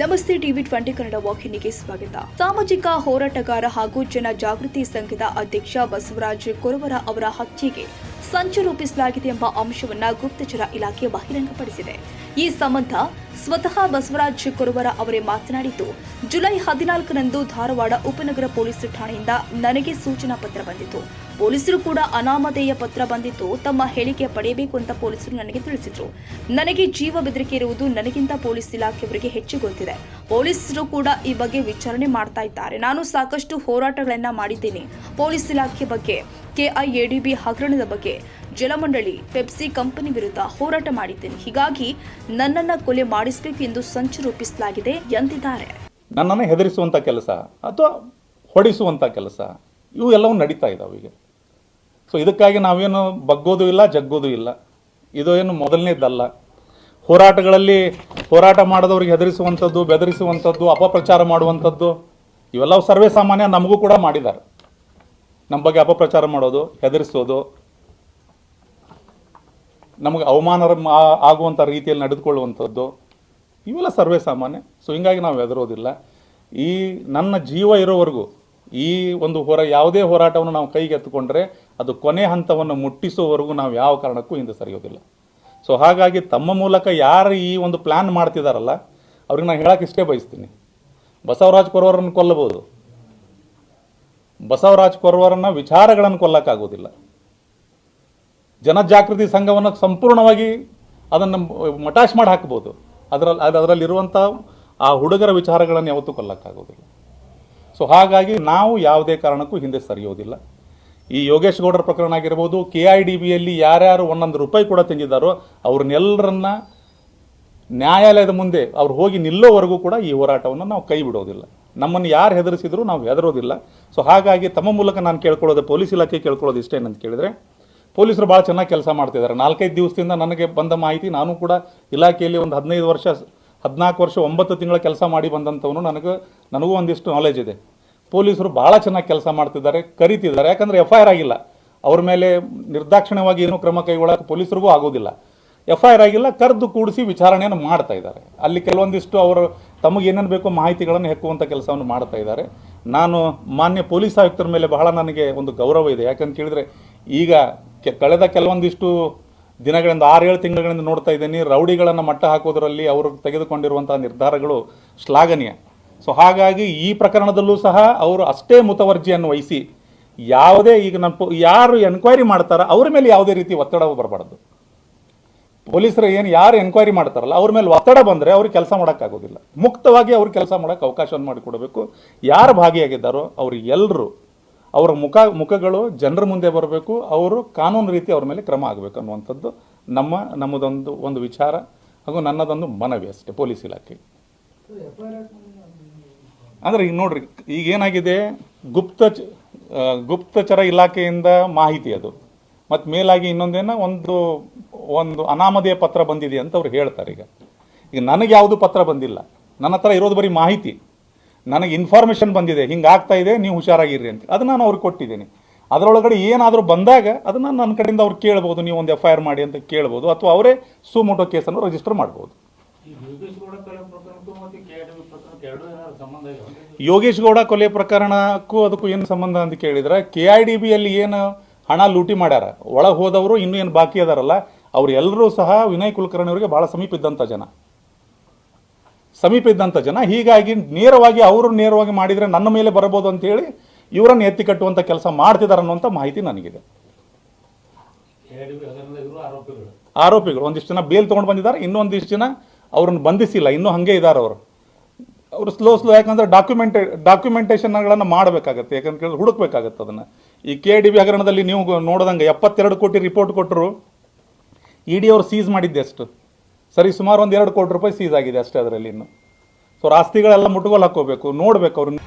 ನಮಸ್ತೆ ಟಿವಿ 20 ಕನ್ನಡ ವಾಹಿನಿಗೆ ಸ್ವಾಗತ. ಸಾಮಾಜಿಕ ಹೋರಾಟಗಾರ ಹಾಗೂ ಜನ ಜಾಗೃತಿ ಸಂಘದ ಅಧ್ಯಕ್ಷ ಬಸವರಾಜ ಕೊರವರ ಅವರ ಹತ್ಯೆಗೆ ಸಂಚು ರೂಪಿಸಲಾಗಿದೆ ಎಂಬ ಅಂಶವನ್ನು ಗುಪ್ತಚರ ಇಲಾಖೆ ಬಹಿರಂಗಪಡಿಸಿದೆ. ಈ ಸಂಬಂಧ ಸ್ವತಃ ಬಸವರಾಜ ಕೊರವರ ಅವರೇ ಮಾತನಾಡಿದ್ದು, ಜುಲೈ 14ರಂದು ಧಾರವಾಡ ಉಪನಗರ ಪೊಲೀಸ್ ಠಾಣೆಯಿಂದ ನನಗೆ ಸೂಚನಾ ಪತ್ರ ಬಂದಿತ್ತು. ಪೊಲೀಸರು ಕೂಡ ಅನಾಮಧೇಯ ಪತ್ರ ಬಂದಿತ್ತು. ತಮ್ಮ ಹೇಳಿಕೆ ಪಡೆಯಬೇಕು ಅಂತ ಪೊಲೀಸರು ನನಗೆ ತಿಳಿಸಿದ್ರು. ನನಗೆ ಜೀವ ಬೆದರಿಕೆ ಇರುವುದು ನನಗಿಂತ ಪೊಲೀಸ್ ಇಲಾಖೆಯವರಿಗೆ ಹೆಚ್ಚು ಗೊತ್ತಿದೆ. ಪೊಲೀಸರು ಕೂಡ ಈ ಬಗ್ಗೆ ವಿಚಾರಣೆ ಮಾಡ್ತಾ ಇದ್ದಾರೆ. ನಾನು ಸಾಕಷ್ಟು ಹೋರಾಟಗಳನ್ನ ಮಾಡಿದ್ದೇನೆ. ಪೊಲೀಸ್ ಇಲಾಖೆ ಬಗ್ಗೆ, ಕೆಐಎಡಿಬಿ ಹಗರಣದ ಬಗ್ಗೆ, ಜಲಮಂಡಳಿ, ಪೆಪ್ಸಿ ಕಂಪನಿ ವಿರುದ್ಧ ಹೋರಾಟ ಮಾಡಿದ್ದೇನೆ. ಹೀಗಾಗಿ ನನ್ನನ್ನು ಕೊಲೆ ಮಾಡಿಸಬೇಕು ಎಂದು ಸಂಚು ರೂಪಿಸಲಾಗಿದೆ ಎಂದಿದ್ದಾರೆ. ನನ್ನನ್ನು ಹೆದರಿಸುವಂಥ ಕೆಲಸ ಅಥವಾ ಹೊಡಿಸುವಂಥ ಕೆಲಸ ಇವು ಎಲ್ಲವೂ ನಡೀತಾ ಇದ್ದಾವೆ ಈಗ. ಸೊ ಇದಕ್ಕಾಗಿ ನಾವೇನು ಬಗ್ಗೋದು ಇಲ್ಲ, ಜಗ್ಗೋದು ಇಲ್ಲ. ಇದು ಏನು ಮೊದಲನೇದಲ್ಲ. ಹೋರಾಟಗಳಲ್ಲಿ ಹೋರಾಟ ಮಾಡೋದವ್ರಿಗೆ ಹೆದರಿಸುವಂಥದ್ದು, ಬೆದರಿಸುವಂಥದ್ದು, ಅಪಪ್ರಚಾರ ಮಾಡುವಂಥದ್ದು ಇವೆಲ್ಲವೂ ಸರ್ವೇ ಸಾಮಾನ್ಯ. ನಮಗೂ ಕೂಡ ಮಾಡಿದ್ದಾರೆ. ನಮ್ಮ ಬಗ್ಗೆ ಅಪಪ್ರಚಾರ ಮಾಡೋದು, ಹೆದರಿಸೋದು, ನಮಗೆ ಅವಮಾನ ಆಗುವಂಥ ರೀತಿಯಲ್ಲಿ ನಡೆದುಕೊಳ್ಳುವಂಥದ್ದು ಇವೆಲ್ಲ ಸರ್ವೇ ಸಾಮಾನ್ಯ. ಸೊ ಹಿಂಗಾಗಿ ನಾವು ಹೆದರೋದಿಲ್ಲ. ಈ ನನ್ನ ಜೀವ ಇರೋವರೆಗೂ ಈ ಒಂದು ಯಾವುದೇ ಹೋರಾಟವನ್ನು ನಾವು ಕೈಗೆತ್ತಿಕೊಂಡ್ರೆ ಅದು ಕೊನೆ ಹಂತವನ್ನು ಮುಟ್ಟಿಸುವವರೆಗೂ ನಾವು ಯಾವ ಕಾರಣಕ್ಕೂ ಹಿಂದೆ ಸರಿಯೋದಿಲ್ಲ. ಸೊ ಹಾಗಾಗಿ ತಮ್ಮ ಮೂಲಕ ಯಾರು ಈ ಒಂದು ಪ್ಲ್ಯಾನ್ ಮಾಡ್ತಿದ್ದಾರಲ್ಲ ಅವ್ರಿಗೆ ನಾನು ಹೇಳಕ್ಕೆ ಇಷ್ಟೇ ಬಯಸ್ತೀನಿ, ಬಸವರಾಜ ಕೊರವರನ್ನು ಕೊಲ್ಲಬಹುದು, ಬಸವರಾಜ ಕೊರವರನ್ನ ವಿಚಾರಗಳನ್ನು ಕೊಲ್ಲಕ್ಕಾಗೋದಿಲ್ಲ. ಜನಜಾಗೃತಿ ಸಂಘವನ್ನು ಸಂಪೂರ್ಣವಾಗಿ ಅದನ್ನು ಮಟಾಶ್ ಮಾಡಿ ಹಾಕ್ಬೋದು. ಅದರಲ್ಲಿರುವಂಥ ಆ ಹುಡುಗರ ವಿಚಾರಗಳನ್ನು ಯಾವತ್ತೂ ಕೊಲ್ಲಕ್ಕಾಗೋದಿಲ್ಲ. ಸೊ ಹಾಗಾಗಿ ನಾವು ಯಾವುದೇ ಕಾರಣಕ್ಕೂ ಹಿಂದೆ ಸರಿಯೋದಿಲ್ಲ. ಈ ಯೋಗೇಶ್ ಗೌಡರ ಪ್ರಕರಣ ಆಗಿರ್ಬೋದು, ಕೆಐಡಿಬಿಯಲ್ಲಿ ಯಾರ್ಯಾರು ಒಂದೊಂದು ರೂಪಾಯಿ ಕೂಡ ತಂದಿದ್ದಾರೋ ಅವ್ರನ್ನೆಲ್ಲರನ್ನ ನ್ಯಾಯಾಲಯದ ಮುಂದೆ ಅವ್ರು ಹೋಗಿ ನಿಲ್ಲೋವರೆಗೂ ಕೂಡ ಈ ಹೋರಾಟವನ್ನು ನಾವು ಕೈ ಬಿಡೋದಿಲ್ಲ. ನಮ್ಮನ್ನು ಯಾರು ಹೆದರಿಸಿದ್ರು ನಾವು ಹೆದರೋದಿಲ್ಲ. ಸೊ ಹಾಗಾಗಿ ತಮ್ಮ ಮೂಲಕ ನಾನು ಕೇಳ್ಕೊಳ್ಳೋದು, ಪೊಲೀಸ್ ಇಲಾಖೆ ಕೇಳ್ಕೊಳ್ಳೋದು ಇಷ್ಟೇನಂತ ಕೇಳಿದರೆ, ಪೊಲೀಸರು ಭಾಳ ಚೆನ್ನಾಗಿ ಕೆಲಸ ಮಾಡ್ತಿದ್ದಾರೆ. 4-5 ದಿವಸದಿಂದ ನನಗೆ ಬಂದ ಮಾಹಿತಿ, ನಾನು ಕೂಡ ಇಲಾಖೆಯಲ್ಲಿ ಒಂದು 14 ವರ್ಷ 9 ತಿಂಗಳ ಕೆಲಸ ಮಾಡಿ ಬಂದಂಥವನು, ನನಗೂ ಒಂದಿಷ್ಟು ನಾಲೆಜ್ ಇದೆ. ಪೊಲೀಸರು ಭಾಳ ಚೆನ್ನಾಗಿ ಕೆಲಸ ಮಾಡ್ತಿದ್ದಾರೆ, ಕರಿತಿದ್ದಾರೆ. ಯಾಕಂದರೆ FIR ಆಗಿಲ್ಲ, ಅವ್ರ ಮೇಲೆ ನಿರ್ದಾಕ್ಷಿಣ್ಯವಾಗಿ ಏನೂ ಕ್ರಮ ಕೈಗೊಳ್ಳೋಕೆ ಪೊಲೀಸರಿಗೂ ಆಗೋದಿಲ್ಲ. FIR ಆಗಿಲ್ಲ, ಕರೆದು ಕೂಡಿಸಿ ವಿಚಾರಣೆಯನ್ನು ಮಾಡ್ತಾ ಇದ್ದಾರೆ. ಅಲ್ಲಿ ಕೆಲವೊಂದಿಷ್ಟು ಅವರು ತಮಗೆ ಏನೇನು ಬೇಕೋ ಮಾಹಿತಿಗಳನ್ನು ಹೆಕ್ಕುವಂಥ ಕೆಲಸವನ್ನು ಮಾಡ್ತಾ ಇದ್ದಾರೆ. ನಾನು ಮಾನ್ಯ ಪೊಲೀಸ್ ಆಯುಕ್ತರ ಮೇಲೆ ಬಹಳ ನನಗೆ ಒಂದು ಗೌರವ ಇದೆ. ಯಾಕಂತ ಕೇಳಿದರೆ ಈಗ ಕಳೆದ ಕೆಲವೊಂದಿಷ್ಟು ದಿನಗಳಿಂದ 6-7 ತಿಂಗಳಿಂದ ನೋಡ್ತಾ ಇದ್ದೀನಿ, ರೌಡಿಗಳನ್ನು ಮಟ್ಟ ಹಾಕೋದರಲ್ಲಿ ಅವರು ತೆಗೆದುಕೊಂಡಿರುವಂಥ ನಿರ್ಧಾರಗಳು ಶ್ಲಾಘನೀಯ. ಸೊ ಹಾಗಾಗಿ ಈ ಪ್ರಕರಣದಲ್ಲೂ ಸಹ ಅವರು ಅಷ್ಟೇ ಮುತುವರ್ಜಿಯನ್ನು ವಹಿಸಿ ಯಾವುದೇ ಈಗ ಯಾರು ಎನ್ಕ್ವೈರಿ ಮಾಡ್ತಾರೋ ಅವ್ರ ಮೇಲೆ ಯಾವುದೇ ರೀತಿ ಒತ್ತಡ ಬರಬಾರ್ದು. ಪೊಲೀಸರು ಯಾರು ಎನ್ಕ್ವೈರಿ ಮಾಡ್ತಾರಲ್ಲ ಅವ್ರ ಮೇಲೆ ಒತ್ತಡ ಬಂದರೆ ಅವ್ರಿಗೆ ಕೆಲಸ ಮಾಡೋಕ್ಕಾಗೋದಿಲ್ಲ. ಮುಕ್ತವಾಗಿ ಅವ್ರು ಕೆಲಸ ಮಾಡೋಕ್ಕೆ ಅವಕಾಶವನ್ನು ಮಾಡಿಕೊಡಬೇಕು. ಯಾರು ಭಾಗಿಯಾಗಿದ್ದಾರೋ ಅವರು ಎಲ್ಲರೂ ಅವರ ಮುಖಗಳು ಜನರ ಮುಂದೆ ಬರಬೇಕು. ಅವರು ಕಾನೂನು ರೀತಿ ಅವ್ರ ಮೇಲೆ ಕ್ರಮ ಆಗಬೇಕು ಅನ್ನುವಂಥದ್ದು ನಮ್ಮದೊಂದು ವಿಚಾರ ಹಾಗೂ ನನ್ನದೊಂದು ಮನವಿ ಅಷ್ಟೇ ಪೊಲೀಸ್ ಇಲಾಖೆ. ಅಂದರೆ ಈಗ ನೋಡ್ರಿ, ಈಗೇನಾಗಿದೆ, ಗುಪ್ತಚರ ಇಲಾಖೆಯಿಂದ ಮಾಹಿತಿ ಅದು, ಮತ್ತು ಮೇಲಾಗಿ ಇನ್ನೊಂದೇನೋ ಒಂದು ಅನಾಮಧೇಯ ಪತ್ರ ಬಂದಿದೆ ಅಂತ ಅವ್ರು ಹೇಳ್ತಾರೆ. ಈಗ ನನಗೆ ಯಾವುದು ಪತ್ರ ಬಂದಿಲ್ಲ, ನನ್ನ ಹತ್ರ ಇರೋದು ಬರೀ ಮಾಹಿತಿ. ನನಗೆ ಇನ್ಫಾರ್ಮೇಷನ್ ಬಂದಿದೆ, ಹಿಂಗೆ ಆಗ್ತಾ ಇದೆ, ನೀವು ಹುಷಾರಾಗಿರ್ರಿ ಅಂತ. ಅದು ನಾನು ಅವ್ರಿಗೆ ಕೊಟ್ಟಿದ್ದೀನಿ. ಅದರೊಳಗಡೆ ಏನಾದರೂ ಬಂದಾಗ ಅದನ್ನು ನನ್ನ ಕಡೆಯಿಂದ ಅವ್ರು ಕೇಳ್ಬೋದು, ನೀವು ಒಂದು FIR ಮಾಡಿ ಅಂತ ಕೇಳ್ಬೋದು, ಅಥವಾ ಅವರೇ ಸುಮೋಟೋ ಕೇಸನ್ನು ರಿಜಿಸ್ಟರ್ ಮಾಡ್ಬೋದು. ಯೋಗೇಶ್ ಗೌಡ ಕೊಲೆ ಪ್ರಕರಣಕ್ಕೂ ಅದಕ್ಕೂ ಏನು ಸಂಬಂಧ ಅಂತ ಕೇಳಿದ್ರೆ, KIDBಯಲ್ಲಿ ಏನು ಹಣ ಲೂಟಿ ಮಾಡ್ಯಾರ, ಒಳಗೆ ಹೋದವರು ಇನ್ನೂ ಏನು ಬಾಕಿ ಅದಾರಲ್ಲ ಅವ್ರು ಎಲ್ಲರೂ ಸಹ ವಿನಯ್ ಕುಲಕರ್ಣಿ ಅವರಿಗೆ ಭಾಳ ಸಮೀಪ ಇದ್ದಂಥ ಜನ. ಹೀಗಾಗಿ ನೇರವಾಗಿ ಮಾಡಿದರೆ ನನ್ನ ಮೇಲೆ ಬರಬಹುದು ಅಂತ ಹೇಳಿ ಇವರನ್ನು ಎತ್ತಿ ಕಟ್ಟುವಂಥ ಕೆಲಸ ಮಾಡ್ತಿದ್ದಾರೆ ಅನ್ನುವಂಥ ಮಾಹಿತಿ ನನಗಿದೆ. ಆರೋಪಿಗಳು ಒಂದಿಷ್ಟು ಜನ ಬೇಲ್ ತೊಗೊಂಡು ಬಂದಿದ್ದಾರೆ, ಇನ್ನೊಂದಿಷ್ಟು ಜನ ಅವ್ರನ್ನ ಬಂಧಿಸಿಲ್ಲ, ಇನ್ನೂ ಹಾಗೆ ಇದ್ದಾರೆ. ಅವರು ಸ್ಲೋ ಯಾಕಂದರೆ ಡಾಕ್ಯುಮೆಂಟೇಷನ್ಗಳನ್ನು ಮಾಡಬೇಕಾಗತ್ತೆ, ಯಾಕಂತ ಕೇಳಿದ್ರೆ ಹುಡುಕ್ಬೇಕಾಗತ್ತೆ ಅದನ್ನು. ಈ KIDB ಹಗರಣದಲ್ಲಿ ನೀವು ನೋಡಿದಂಗೆ 72 ಕೋಟಿ ರಿಪೋರ್ಟ್ ಕೊಟ್ಟರು, ED ಅವರು ಸೀಸ್ ಮಾಡಿದ್ದೆ ಅಷ್ಟು ಸರಿ, ಸುಮಾರು ಒಂದು 2 ಕೋಟಿ ರೂಪಾಯಿ ಸೀಸ್ ಆಗಿದೆ ಅಷ್ಟೇ ಅದರಲ್ಲಿ. ಇನ್ನು ಸೊ ಆಸ್ತಿಗಳೆಲ್ಲ ಮುಟ್ಟುಗೋಲು ಹಾಕೋಬೇಕು, ನೋಡಬೇಕು ಅವ್ರನ್ನ.